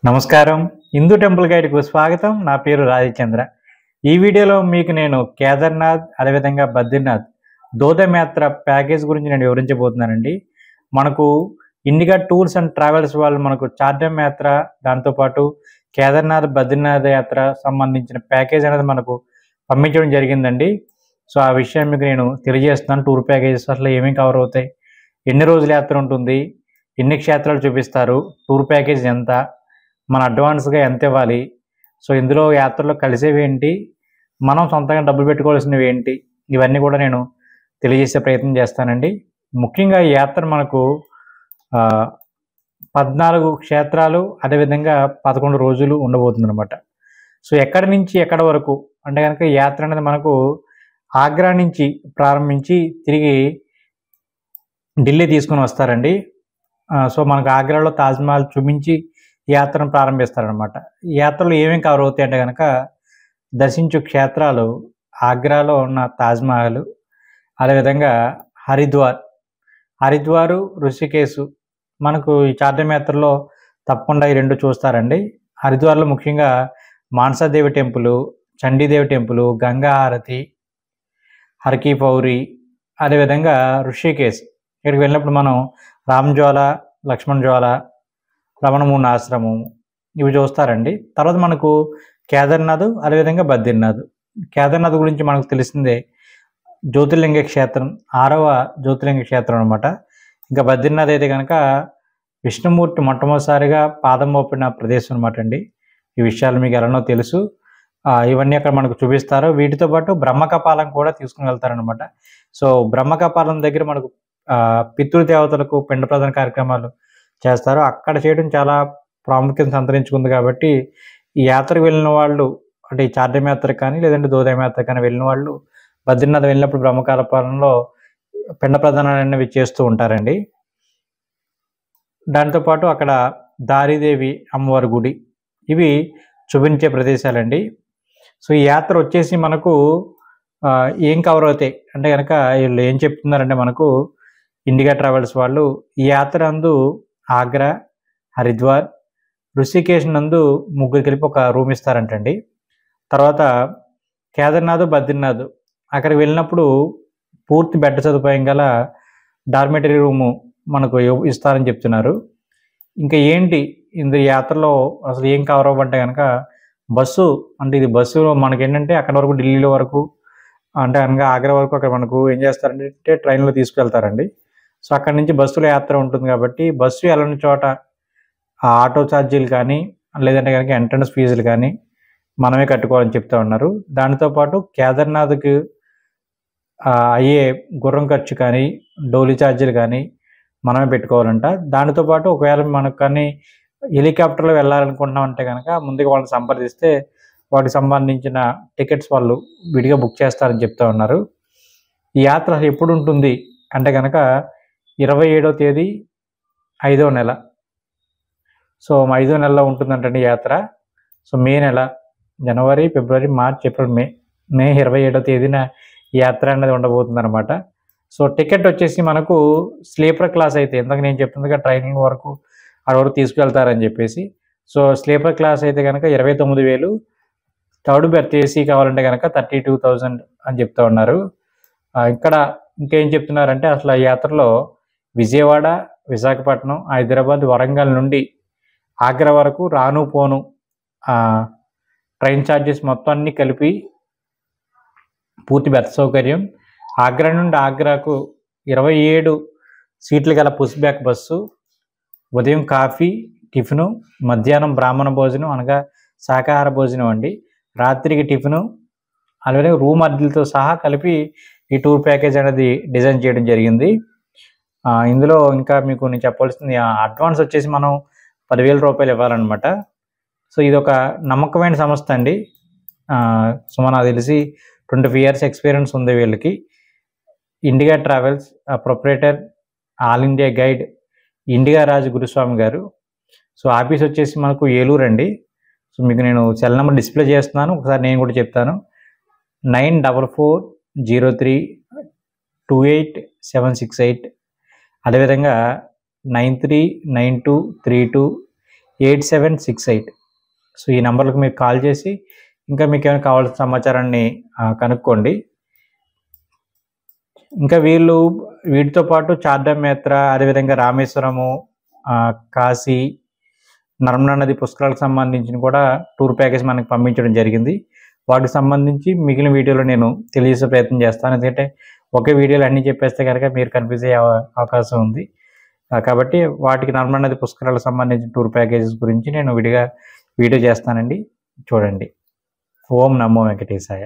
నమస్కారం. హిందూ టెంపుల్ గైడ్‌కు స్వాగతం. నా పేరు రాజచంద్ర. ఈ వీడియోలో మీకు నేను కేదార్‌నాథ్, అదేవిధంగా బద్రీనాథ్ దోదం యాత్ర ప్యాకేజ్ గురించి నేను వివరించబోతున్నానండి. మనకు ఇండిగా టూర్స్ అండ్ ట్రావెల్స్ వాళ్ళు మనకు చార్ధామ్ యాత్ర, దాంతోపాటు కేదార్‌నాథ్, బద్రీనాథ్ యాత్ర సంబంధించిన ప్యాకేజ్ అనేది మనకు పంపించడం జరిగిందండి. సో, ఆ విషయం మీకు నేను తెలియజేస్తున్నాను. టూర్ ప్యాకేజెస్ అసలు ఏమేమి కవర్ అవుతాయి, ఎన్ని రోజుల యాత్ర ఉంటుంది, ఎన్ని క్షేత్రాలు చూపిస్తారు, టూర్ ప్యాకేజ్ ఎంత, మన అడ్వాన్స్‌గా ఎంత ఇవ్వాలి, సో ఇందులో యాత్రలో కలిసేవి ఏంటి, మనం సొంతంగా డబ్బులు పెట్టుకోవాల్సినవి ఏంటి, ఇవన్నీ కూడా నేను తెలియజేసే ప్రయత్నం చేస్తానండి. ముఖ్యంగా ఈ యాత్ర మనకు 14 క్షేత్రాలు, అదేవిధంగా 11 రోజులు ఉండబోతుందన్నమాట. సో ఎక్కడి నుంచి ఎక్కడి వరకు అంటే కనుక ఈ యాత్ర అనేది మనకు ఆగ్రా నుంచి ప్రారంభించి తిరిగి ఢిల్లీ తీసుకొని వస్తారండి. సో మనకు ఆగ్రాలో తాజ్‌మహల్ చూపించి ఈ యాత్రను ప్రారంభిస్తారనమాట. ఈ యాత్రలో ఏమేమి కవర్ అవుతాయి అంటే కనుక దర్శించు క్షేత్రాలు ఆగ్రాలో ఉన్న తాజ్‌మహల్, అదేవిధంగా హరిద్వారు, ఋషికేశ్ మనకు ఈ చార్ధామ్ యాత్రలో తప్పకుండా ఈ రెండు చూస్తారండి. హరిద్వార్లో ముఖ్యంగా మానసాదేవి టెంపుల్, చండీదేవి టెంపుల్, గంగా హారతి, హర్ కి పౌరి, అదేవిధంగా ఋషికేశ్ ఇక్కడికి వెళ్ళినప్పుడు మనం రామజ్వాల, లక్ష్మణ జ్వాల, రమణముని ఆశ్రమం ఇవి చూస్తారండి. తర్వాత మనకు కేదార్‌నాథ్, అదేవిధంగా బద్రీనాథ్. కేదార్‌నాథ్ గురించి మనకు తెలిసిందే, జ్యోతిర్లింగ క్షేత్రం, 6వ జ్యోతిర్లింగ క్షేత్రం అనమాట. ఇంకా బద్రీనాథ్ అయితే కనుక విష్ణుమూర్తి మొట్టమొదటిసారిగా పాదం మోపిన ప్రదేశం అనమాట అండి. ఈ విషయాలు మీకు ఎలానో తెలుసు. ఇవన్నీ అక్కడ మనకు చూపిస్తారు. వీటితో పాటు బ్రహ్మకపాలం కూడా తీసుకుని వెళ్తారనమాట. సో బ్రహ్మకపాలం దగ్గర మనకు పితృదేవతలకు పిండ ప్రదాన కార్యక్రమాలు చేస్తారు. అక్కడ చేయడం చాలా ప్రాముఖ్యత సంతరించుకుంది కాబట్టి ఈ యాత్రకు వెళ్ళిన వాళ్ళు, అంటే ఈ చార్ధామ్ యాత్రకు కానీ లేదంటే దోదం యాత్రకు కానీ వెళ్ళిన వాళ్ళు బద్రీనాథ్ వెళ్ళినప్పుడు బ్రహ్మకపాలంలో పిండ ప్రదానాలు అనేవి చేస్తూ ఉంటారండి. దాంతోపాటు అక్కడ దారిదేవి అమ్మవారి గుడి, ఇవి చూపించే ప్రదేశాలండి. సో ఈ యాత్ర వచ్చేసి మనకు ఏం కవర్ అవుతాయి అంటే కనుక వీళ్ళు ఏం చెప్తున్నారంటే మనకు ఇండిగా ట్రావెల్స్ వాళ్ళు ఈ యాత్ర అందు ఆగ్రా, హరిద్వార్, ఋషికేశ్ నందు ముగ్గురు కలిపి ఒక రూమ్ ఇస్తారంటండి. తర్వాత కేదార్‌నాథ్, బద్రీనాథ్ అక్కడికి వెళ్ళినప్పుడు పూర్తి బెడ్ సదుపాయం గల డార్మెటరీ రూము మనకు ఇస్తారని చెప్తున్నారు. ఇంకా ఏంటి ఇందు యాత్రలో అసలు ఏం కవర్ అవ్వంటే కనుక బస్సు, అంటే ఇది బస్సు మనకేంటంటే అక్కడ వరకు ఢిల్లీలో వరకు అంటే అనగా ఆగ్రా వరకు అక్కడ మనకు ఏం చేస్తారంటే ట్రైన్లో తీసుకెళ్తారండి. సో అక్కడి నుంచి బస్సులో యాత్ర ఉంటుంది కాబట్టి బస్సు వెళ్ళని చోట ఆటో ఛార్జీలు కానీ లేదంటే కనుక ఎంట్రన్స్ ఫీజులు కానీ మనమే కట్టుకోవాలని చెప్తా ఉన్నారు. దానితో పాటు కేదార్‌నాథ్‌కి అయ్యే గుర్రం ఖర్చు కానీ డోలీ ఛార్జీలు కానీ మనమే పెట్టుకోవాలంట. దానితో పాటు ఒకవేళ మనకు కానీ హెలికాప్టర్లో వెళ్ళాలనుకుంటున్నాం అంటే కనుక ముందుగా వాళ్ళని సంప్రదిస్తే వాటికి సంబంధించిన టికెట్స్ వాళ్ళు విడిగా బుక్ చేస్తారని చెప్తా ఉన్నారు. ఈ యాత్ర అసలు ఎప్పుడు ఉంటుంది అంటే కనుక 27వ తేదీ 5వ నెల. సో 5వ నెలలో ఉంటుందంటండి యాత్ర. సో మే నెల, జనవరి, ఫిబ్రవరి, మార్చ్, ఏప్రిల్, మే 27వ తేదీన ఈ యాత్ర అనేది ఉండబోతుందన్నమాట. సో టికెట్ వచ్చేసి మనకు స్లీపర్ క్లాస్ అయితే ఇందాక నేను చెప్తుందిగా ట్రైనింగ్ వరకు అక్కడ వరకు తీసుకువెళ్తారని చెప్పేసి. సో స్లీపర్ క్లాస్ అయితే కనుక 29,000, థర్డ్ బెర్త్ ఏసీ కావాలంటే కనుక 32,000 అని చెప్తా ఉన్నారు. ఇక్కడ ఇంకేం చెప్తున్నారంటే అసలు ఆ యాత్రలో విజయవాడ, విశాఖపట్నం, హైదరాబాద్, వరంగల్ నుండి ఆగ్రా వరకు రాను పోను ట్రైన్ ఛార్జెస్ మొత్తం అన్నీ కలిపి పూర్తి బెర్త్ సౌకర్యం. ఆగ్రా నుండి ఆగ్రాకు 27 సీట్లు గల పుష్ బ్యాక్ బస్సు, ఉదయం కాఫీ, టిఫిను, మధ్యాహ్నం బ్రాహ్మణ భోజనం అనగా శాకాహార భోజనం అండి, రాత్రికి టిఫిను, అలాగే రూమ్ అద్దెలతో సహా కలిపి ఈ టూర్ ప్యాకేజ్ అనేది డిజైన్ చేయడం జరిగింది. ఇందులో ఇంకా మీకు నేను చెప్పాల్సింది అడ్వాన్స్ వచ్చేసి మనం 10,000 రూపాయలు ఇవ్వాలన్నమాట. సో ఇది ఒక నమ్మకమైన సంస్థ అండి. సో నాకు తెలిసి 25 years ఎక్స్పీరియన్స్ ఉంది వీళ్ళకి. Indiga travels proprietor, all India guide Indiga Raju Guruswamy గారు. సో ఆఫీస్ వచ్చేసి మనకు ఏలూరు అండి. సో మీకు నేను సెల్ నెంబర్ డిస్ప్లే చేస్తున్నాను, ఒకసారి నేను కూడా చెప్తాను. 9440328768, అదేవిధంగా 939232 8768. సో ఈ నెంబర్లకు మీరు కాల్ చేసి ఇంకా మీకు ఏమైనా కావాల్సిన సమాచారాన్ని కనుక్కోండి. ఇంకా వీటితో పాటు చార్ధామ్ యాత్ర, అదేవిధంగా రామేశ్వరము, కాశీ, నర్మదా నది పుష్కరాలకు సంబంధించిన కూడా టూర్ ప్యాకేజ్ మనకు పంపించడం జరిగింది. వాటికి సంబంధించి మిగిలిన వీడియోలో నేను తెలియజేసే ప్రయత్నం చేస్తాను. ఎందుకంటే ఒకే వీడియోలో అన్నీ చెప్పేస్తే కనుక మీరు కన్ఫ్యూజ్ అయ్యే అవకాశం ఉంది. కాబట్టి వాటికి నర్మదా నది పుష్కరాలకు సంబంధించిన టూర్ ప్యాకేజెస్ గురించి నేను విడిగా వీడియో చేస్తానండి, చూడండి. ఓం నమో వెంకటేశాయ.